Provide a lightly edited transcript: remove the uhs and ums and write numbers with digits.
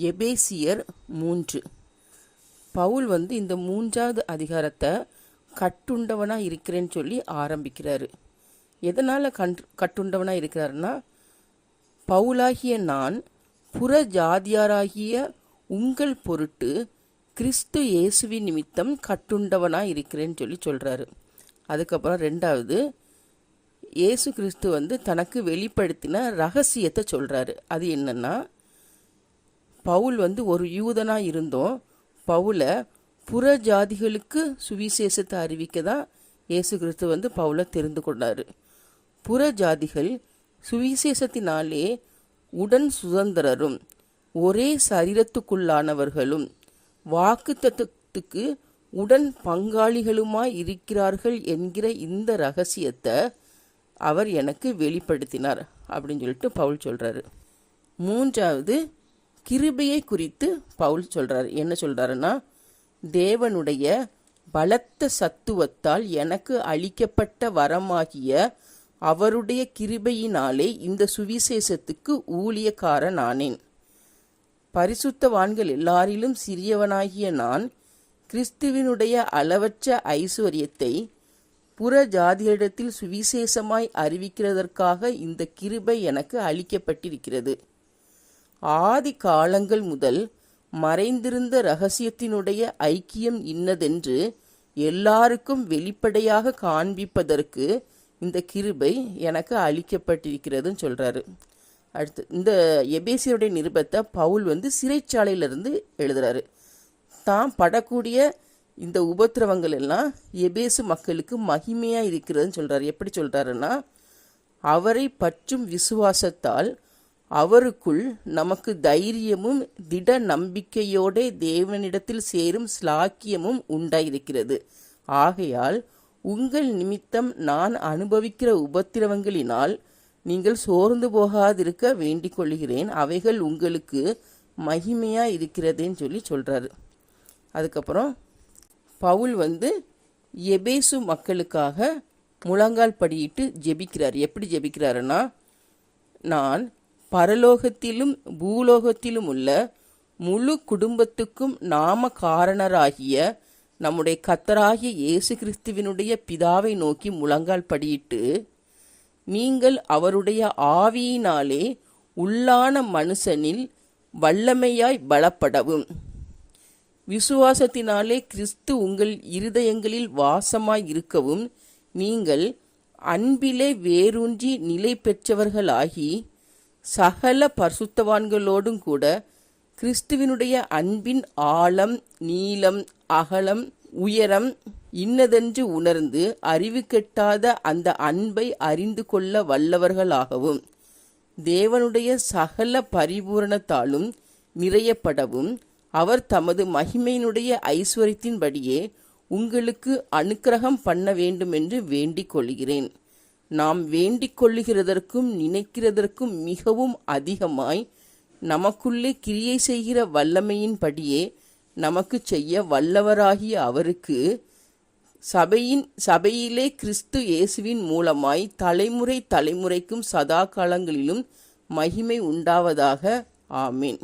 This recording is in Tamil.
எபேசியர் 3. பவுல் இந்த 3வது அதிகாரத்தை கட்டுண்டவனாக இருக்கிறேன்னு சொல்லி ஆரம்பிக்கிறாரு. எதனால் கட்டுண்டவனாக இருக்கிறாருன்னா, பவுலாகிய நான் புற ஜாதியாராகிய உங்கள் பொருட்டு கிறிஸ்து இயேசுவின் நிமித்தம் கட்டுண்டவனாக இருக்கிறேன்னு சொல்லி சொல்கிறாரு. அதுக்கப்புறம் 2வது, இயேசு கிறிஸ்து தனக்கு வெளிப்படுத்தின ரகசியத்தை சொல்கிறாரு. அது என்னன்னா, பவுல் ஒரு யூதனாக இருந்தோம், பவுலை புற ஜாதிகளுக்கு சுவிசேஷத்தை அறிவிக்க தான் இயேசு கிறிஸ்து பவுலை தெரிந்து கொண்டார். புற ஜாதிகள் சுவிசேஷத்தினாலே உடன் சுதந்திரரும் ஒரே சரீரத்துக்குள்ளானவர்களும் வாக்குத்தத்தத்துக்கு உடன் பங்காளிகளுமாய் இருக்கிறார்கள் என்கிற இந்த ரகசியத்தை அவர் எனக்கு வெளிப்படுத்தினார் அப்படின்னு சொல்லிட்டு பவுல் சொல்கிறாரு. 3வது, கிருபையை குறித்து பவுல் சொல்கிறார். என்ன சொல்கிறாருன்னா, தேவனுடைய பலத்த சத்துவத்தால் எனக்கு அளிக்கப்பட்ட வரமாகிய அவருடைய கிருபையினாலே இந்த சுவிசேஷத்துக்கு ஊழியக்காரன் ஆனேன். பரிசுத்தவான்கள் எல்லாரிலும் சிறியவனாகிய நான் கிறிஸ்துவினுடைய அளவற்ற ஐஸ்வர்யத்தை புற ஜாதியிடத்தில் சுவிசேஷமாய் அறிவிக்கிறதற்காக இந்த கிருபை எனக்கு அளிக்கப்பட்டிருக்கிறது. ஆதி காலங்கள் முதல் மறைந்திருந்த இரகசியத்தினுடைய ஐக்கியம் இன்னதென்று எல்லாருக்கும் வெளிப்படையாக காண்பிப்பதற்கு இந்த கிருபை எனக்கு அளிக்கப்பட்டிருக்கிறதுன்னு சொல்கிறாரு. அடுத்து, இந்த எபேசியருடைய நிருபத்தை பவுல் சிறைச்சாலையிலிருந்து எழுதுறாரு. தான் படக்கூடிய இந்த உபத்திரவங்கள் எல்லாம் எபேசு மக்களுக்கு மகிமையாக இருக்கிறதுன்னு சொல்கிறார். எப்படி சொல்கிறாருன்னா, அவரை பற்றும் விசுவாசத்தால் அவருக்குள் நமக்கு தைரியமும் திட நம்பிக்கையோட தேவனிடத்தில் சேரும் ஸ்லாக்கியமும் உண்டாயிருக்கிறது. ஆகையால் உங்கள் நிமித்தம் நான் அனுபவிக்கிற உபத்திரவங்களினால் நீங்கள் சோர்ந்து போகாதிருக்க வேண்டிக் கொள்கிறேன். அவைகள் உங்களுக்கு மகிமையாக இருக்கிறதேன்னு சொல்லி சொல்கிறாரு. அதுக்கப்புறம் பவுல் எபேசு மக்களுக்காக முழங்கால் படியிட்டு ஜெபிக்கிறார். எப்படி ஜெபிக்கிறாருன்னா, நான் பரலோகத்திலும் பூலோகத்திலும் உள்ள முழு குடும்பத்துக்கும் நாம காரணராகிய நம்முடைய கர்த்தராகிய இயேசு கிறிஸ்துவினுடைய பிதாவை நோக்கி முழங்கால் படியிட்டு, நீங்கள் அவருடைய ஆவியினாலே உள்ளான மனுஷனில் வல்லமையாய் பலப்படவும், விசுவாசத்தினாலே கிறிஸ்து உங்கள் இருதயங்களில் வாசமாய் இருக்கவும், நீங்கள் அன்பிலே வேரூன்றி நிலை பெற்றவர்களாகி சகல பரிசுத்தவான்களோடும் கூட கிறிஸ்துவினுடைய அன்பின் ஆழம் நீளம் அகலம் உயரம் இன்னதென்று உணர்ந்து அறிவு கெட்டாத அந்த அன்பை அறிந்து கொள்ள வல்லவர்களாகவும், தேவனுடைய சகல பரிபூரணத்தாலும் நிறையப்படவும், அவர் தமது மகிமையினுடைய ஐஸ்வர்யத்தின்படியே உங்களுக்கு அனுக்கிரகம் பண்ண வேண்டுமென்று வேண்டிக் கொள்கிறேன். நாம் வேண்டிக் கொள்ளுகிறதற்கும் நினைக்கிறதற்கும் மிகவும் அதிகமாய் நமக்குள்ளே கிரியை செய்கிற வல்லமையின்படியே நமக்கு செய்ய வல்லவராகிய அவருக்கு சபையிலே கிறிஸ்து இயேசுவின் மூலமாய் தலைமுறை தலைமுறைக்கும் சதா காலங்களிலும் மகிமை உண்டாவதாக. ஆமேன்.